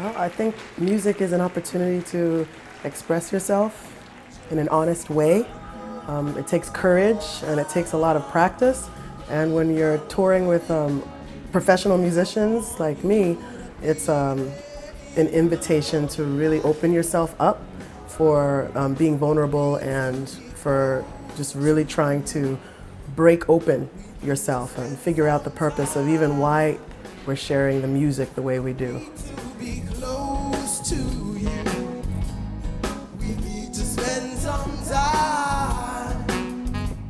Well, I think music is an opportunity to express yourself in an honest way. It takes courage and it takes a lot of practice. And when you're touring with professional musicians like me, it's an invitation to really open yourself up for being vulnerable and for just really trying to break open yourself and figure out the purpose of even why we're sharing the music the way we do.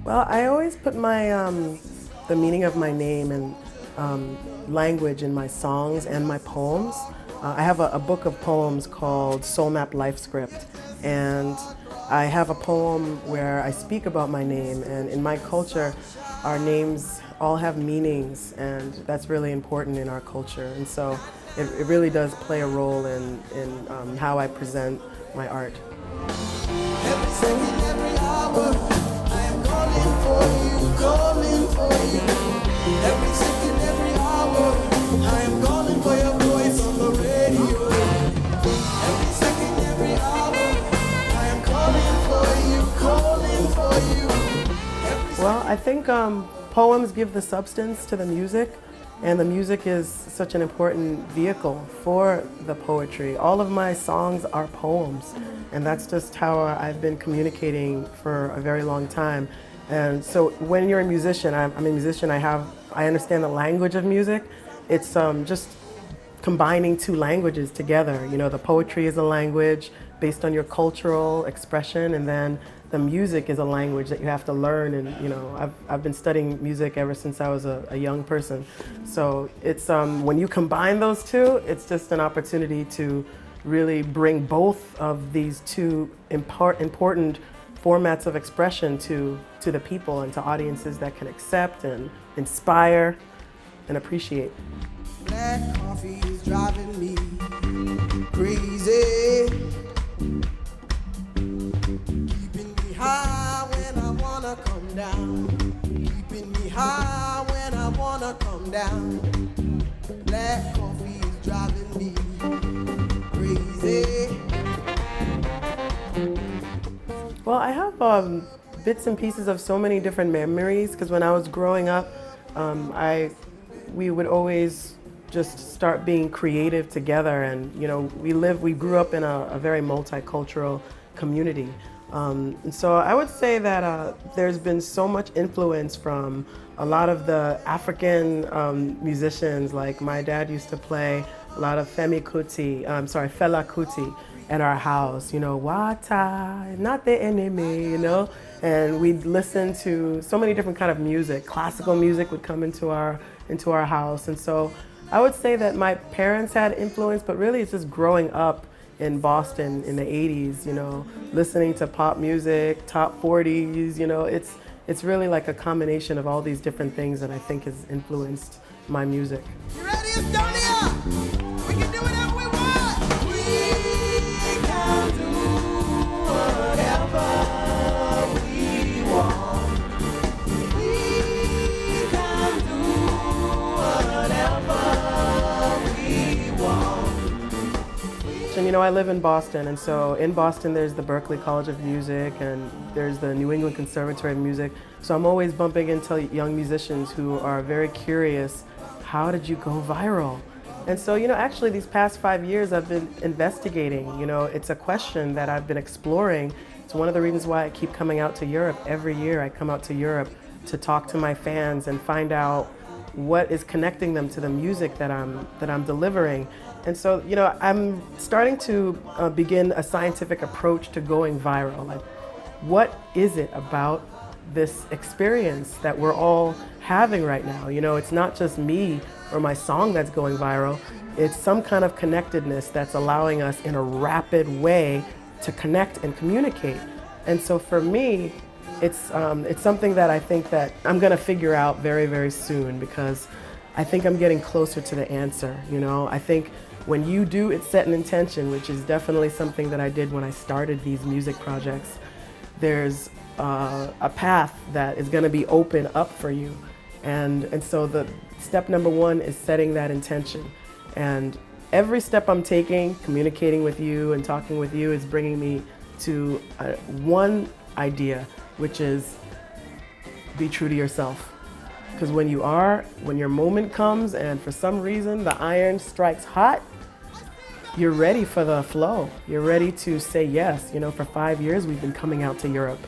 Well, I always put my the meaning of my name and language in my songs and my poems. I have a book of poems called Soul Map Life Script, and I have a poem where I speak about my name, and in my culture, our names all have meanings, and that's really important in our culture. And so it really does play a role in how I present my art. Every second, every hour, I am calling for you, calling for you. Every second, every hour, I am calling for your voice on the radio. Every second, every hour, I am calling for you. Well, I think poems give the substance to the music, and the music is such an important vehicle for the poetry. All of my songs are poems, and that's just how I've been communicating for a very long time. And so when you're a musician, I'm a musician, I understand the language of music. It's just combining two languages together. You know, the poetry is a language based on your cultural expression, and then the music is a language that you have to learn. And you know, I've been studying music ever since I was a young person. So it's when you combine those two, it's just an opportunity to really bring both of these two important formats of expression to the people and to audiences that can accept and inspire and appreciate. Black coffee is driving me crazy, keeping me high when I wanna come down, keeping me high when I wanna come down. Black coffee is driving me crazy. Well, I have bits and pieces of so many different memories, because when I was growing up, we would always just start being creative together, and you know, we grew up in a very multicultural community. And so I would say that there's been so much influence from a lot of the African musicians. Like my dad used to play a lot of Fela Kuti at our house, you know, Wata, not the enemy, you know, and we'd listen to so many different kind of music. Classical music would come into our house, and so I would say that my parents had influence, but really it's just growing up in Boston in the 80s, you know, listening to pop music, top 40s, you know, it's really like a combination of all these different things that I think has influenced my music. You ready, Estonia? We can do whatever we want! We can do whatever we want. We can do whatever we want. And you know, I live in Boston, and so in Boston there's the Berklee College of Music and there's the New England Conservatory of Music. So I'm always bumping into young musicians who are very curious, how did you go viral? And so, you know, actually these past 5 years I've been investigating, you know, it's a question that I've been exploring. It's one of the reasons why I keep coming out to Europe. Every year I come out to Europe to talk to my fans and find out what is connecting them to the music that I'm delivering. And so, you know, I'm starting to begin a scientific approach to going viral. Like, what is it about this experience that we're all having right now? You know, it's not just me or my song that's going viral. It's some kind of connectedness that's allowing us in a rapid way to connect and communicate. And so for me, it's something that I think that I'm gonna figure out very, very soon, because I think I'm getting closer to the answer, you know? I think when you do set an intention, which is definitely something that I did when I started these music projects, there's a path that is gonna be open up for you. And so the step number one is setting that intention. And every step I'm taking, communicating with you and talking with you, is bringing me to one idea, which is be true to yourself. Because when your moment comes and for some reason the iron strikes hot, you're ready for the flow. You're ready to say yes. You know, for 5 years we've been coming out to Europe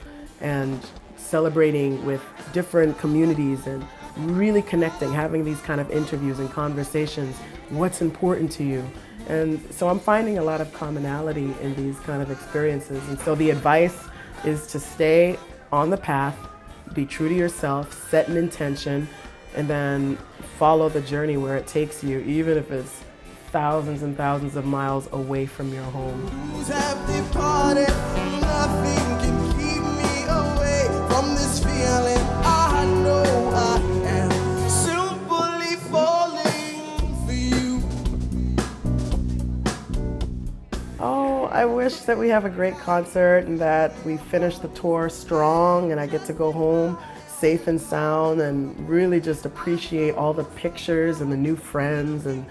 and celebrating with different communities and really connecting, having these kind of interviews and conversations. What's important to you? And so I'm finding a lot of commonality in these kind of experiences. And so the advice is to stay on the path, be true to yourself, set an intention, and then follow the journey where it takes you, even if it's thousands and thousands of miles away from your home. Have departed, nothing can keep me away from this feeling. I know I am simply falling for you. Oh, I wish that we have a great concert and that we finish the tour strong and I get to go home safe and sound and really just appreciate all the pictures and the new friends. And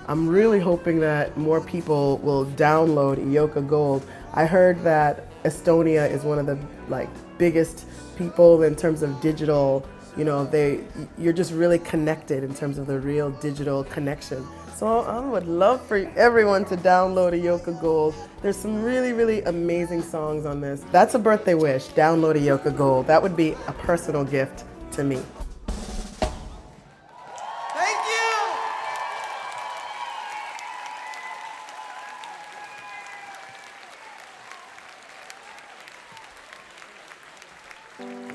I'm really hoping that more people will download Iyeoka Gold. I heard that Estonia is one of the biggest people in terms of digital, you're just really connected in terms of the real digital connection. So I would love for everyone to download Iyeoka Gold. There's some really, really amazing songs on this. That's a birthday wish, download Iyeoka Gold. That would be a personal gift to me. Thank you.